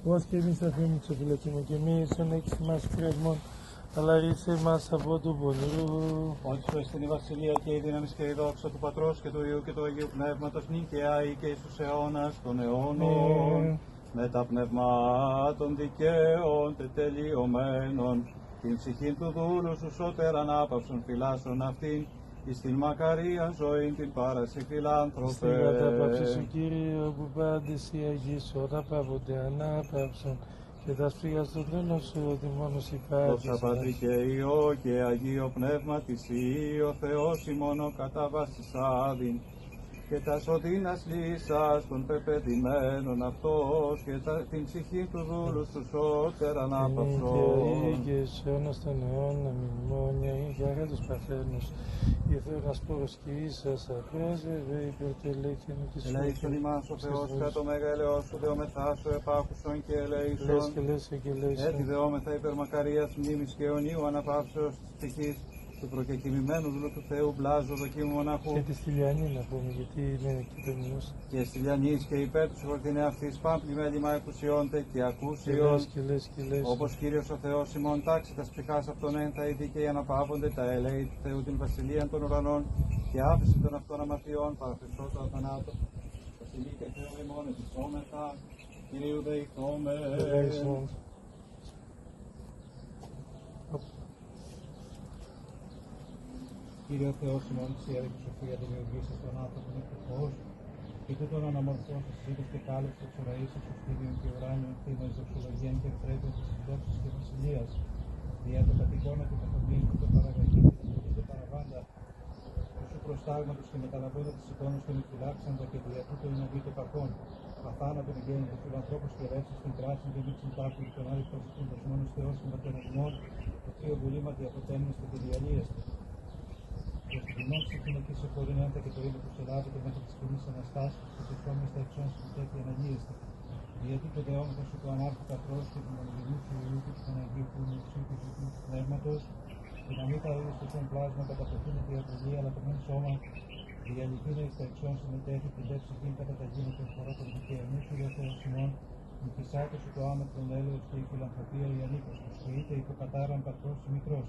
Ως και εμείς αφήμουν σε φυλακίμων και εμείς δεν έχεις μας κρεσμόν, αλλά ρίσε μας από του πονηρού. Ότι σου εστιν η βασιλεία και η δύναμη και η δόξα του Πατρός και του Υιού και του Αγίου Πνεύματος νυν και άη και εις τους αιώνας των αιώνων. Με τα πνευμάτων δικαίων τετελειωμένων, την ψυχήν του δούλου σου σώτεραν άπαυσον φυλάσσον αυτήν, εις την μακαρία ζωήν την πάραση φιλάνθρωπε. Στην κατάπαυση σου Κύριε, που πάντες οι Αγίοι σου αναπαύονται ανάπαυσον, και τα σφίγα στον τρόνο σου ότι μόνος υπάρχεις. Δόξα Πατρί και Υιό και Αγίο Πνεύμα της Υιό Θεός ημώνο κατά βάσης άδειν, και τα σωτήνας λύσας των πεπαιδημένων αυτός, και την ψυχή του δούλου σου σώτεραν άπαυσον. Και αιώνας των αιώνων μνημόνια, η χαρά τους παρθένους, η Θεός σπόρος και ίσας απρόσβευε, υπερτελέχθεν και σου. Ελέησον ημάς ο Θεός κατά το μέγα ελαιός σου, δεόμεθά σου επάκουσον και ελέησον. Έτσι δεόμεθα υπερμακαρίας μνήμης και αιωνίου αναπαύσεως της ψυχής του προκεκοιμημένου δούλου του Θεού Μπλάζου δοκίμου μοναχού. Και τη Στυλιανή να πούμε, γιατί είναι και το μνημός. Και Στυλιανής και υπέρ του χορτινέ αυτής πάμπλη μέλημα εκουσιώντε και ακούσιον. Και λες. Όπως Κύριος ο Θεός ημών τάξει τα σπιχάς αυτών εν τα είδη και αναπαύονται τα ελέη του Θεού την βασιλεία των ουρανών, και άφηση των αυτών αμαρτιών παραφυσό το αθανάτο. Βασιλεί και Θεό ημών επισόμεθα, Κυρίου δεηθώμε. Κύριε Θεός ημών της ιερής σοφία δημιουργήσας των άνθρωπων εκ του φως, και τούτων αναμορφών σας είδες και κάλεψε εξ ουραΐσας του στήριων και ουράνιων θύμα εις δοξολογίαν και επιτρέπειων της δόξης και βασιλείας, δια το κατοικώνα και καθομήν και το παραγαγή και το παραβάντα, του σου προστάγματος και μεταλαβώντα της εικόνας των υφυλάξαντα, και δια τούτο είναι βή το πακόν, αθάνατον γέννητο φιλανθρώπος και ρεύσης την πράσιν και μη συντάκου και τον άλλη προσωπούντος μόνος Θεός και ματενασμόν, το θείο βουλήματι αποτέμνεστε και διαλύεστε. Και στην κοινών ψυχηνική σε χωρινέντα και το ήλιο που σε λάβετε μέχρι της κοινής αναστάσεως και σε φόμες στα εξών συμμετέχει αναγύεστε. Γιατί το δεόμεθα σου του ανάρχου πατρός και του μονογενού σου Υιού και του Παναγίου που είναι εξού και του Πνεύματος, και να μην παρέλει στο σών πλάσμα κατά προφήν τη διατροφή, αλλά το μεν σώμα διαλυθήνε εις τα εξών συμμετέχει την δε ψυχήν κατά τα γίνω και χωρά των δικαίων σου για Θεό Σιμών, νικησάτο σου το άμετρον έλεος και η φιλανθρωπία η ανίκωστος, και είτε υποκατάραν πατρός ή μικρός,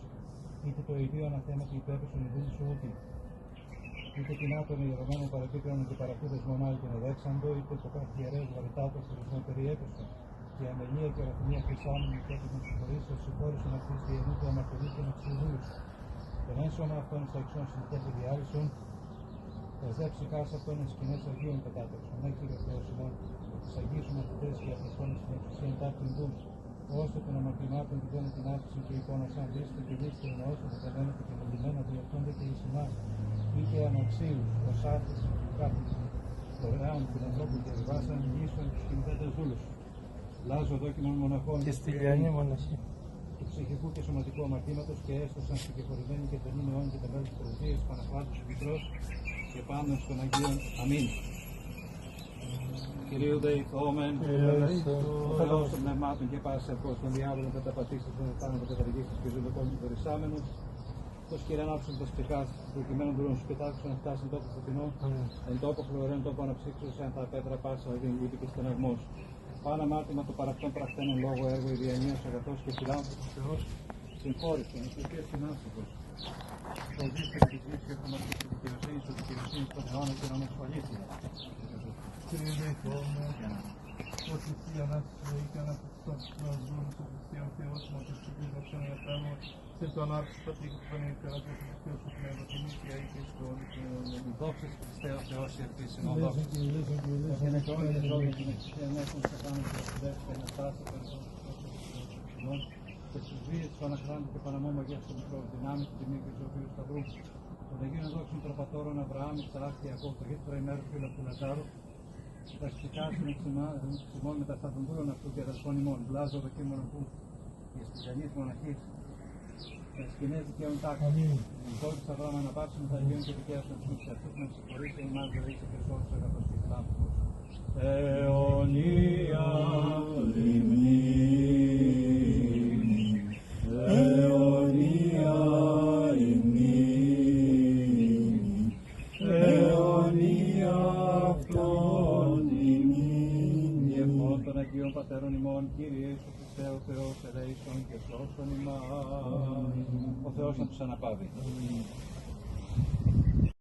είτε το ιδίο αναθέμα και υπέπεσον ιδίν σου ούτη, είτε την άτομη ιερωμένων παρεπίκρανων και παρακούδες μονάδι και εδέξαντο, είτε το καθιερές βαρυτάτος και ρυθμό περιέπεσον, και αμελία και ορατιμία χρυσάμενη και έτοιμη συγχωρήσεως, συγχώρησον αυτής τη ενού του αμαρτωλού και μεξιδούς. Τον εν σώμα αυτών στα εξών συμμετέχει διάλυσον, τα δε ψυχάς αυτών εν σκηνές Αγίων κατάταξον. Ναι, Κύριε Θεός ημών, τις Αγίους μαθητές και απεστώνες στην εξουσία τάκτην δουν, ώστε των αμαρτημάτων του δώνε την άφηση και εικόνα σαν δίστε και δίστε εννοώσουν τα δεμένων και μελημένα διορθώνται και εις ημάς, ή και αναξίους, ως άρθρες του κάθης, δωρεάν την ανθρώπου και ριβάσαν γύσουν τους κινητέτες δούλους. Λάζω δόκιμων μοναχών Και Στυλιανή μοναχή. του ψυχικού και σωματικού αμαρτήματος, και έστωσαν συγκεκριμένοι και των αιών και τα μέλη της Προδίας, Παναχάρτους του Πιτρός και πάνω στον Αγίων. Αμήν. Κυρίου δεηθόμεν, ο Θεός των πνευμάτων και πάσης ευχός των διάβολων καταπατήσεις των εθάνων καταργήσεις και ζωδοκών υπερισάμενους, το σκυρέν άψον τα σπιχάς, προκειμένου δούλων σου πετάξουν να φτάσουν τόπο φωτεινό, εν τόπο χλωρέν τόπο αναψύξεως, εν τα πέτρα πάσα αγίων λύπη και στεναγμός. Πάνω αμάρτημα το παραυτόν πραχθένων λόγω έργο ιδιανίας αγαθός και φιλάνθρωπος Θεός, συγχώρησε, εισοχές συνάνθρωπος. Το δίσκο της γης και έχουμε αυτή τη δικαιοσύνη, του δικαιοσύνη των αιώνων και να μας φαλίσει. Κύριε δεηθώμε, ότι η ανάστηση ζωή και ανάστηση των δούλων του Χριστιαν Θεός, μα και στην δόξαν ιατράμω, και το ανάρτηση του Πατρίκου του Παναγίου και του Χριστιανού του Πνεύμα, την ίδια ή και στο όλο τον αιώνα. Δόξα του Χριστέου Θεός η αυτή συνοδός. Και νεκρώνει την ζωή την εξουσία ενέχουν σε πάνω και ευθυδές και αναστάσεις των και στους βίους του αναχράντου και Παναμόμου Αγίας του Μικρός δυνάμεις του Τιμίου και του Ζωφίου Σταυρού, των Αγίων Δόξων Προπατώρων Αβραάμ, Ισαάκ και Ιακώβ, το γύφτρο ημέρου φίλου του Λαζάρου, τα σπιτάσουν εξημών με τα σταθοντούλων αυτού και αδελφών ημών, Βλάζο δοκίμων που οι Στυλιανείς μοναχείς, τα σκηνές δικαίων τάξης, οι δόξες Αβραάμ αναπάρσουν τα Αγίων και δικαίως των ψυχούς αυτούς να συγχωρήσει ημάς δηλαδή σε Χριστός αγαθός και φιλάνθρωπος. Αιωνία ημνήμη, αιωνία ημνήμη, αιωνία αυτόν ημνήμη, ευχών των Αγίων Πατέρων ημών, Κύριε Ιησού Χριστέ, ο Θεός ελέησον και σώσον ημάς. Ο Θεός να τους αναπαύει.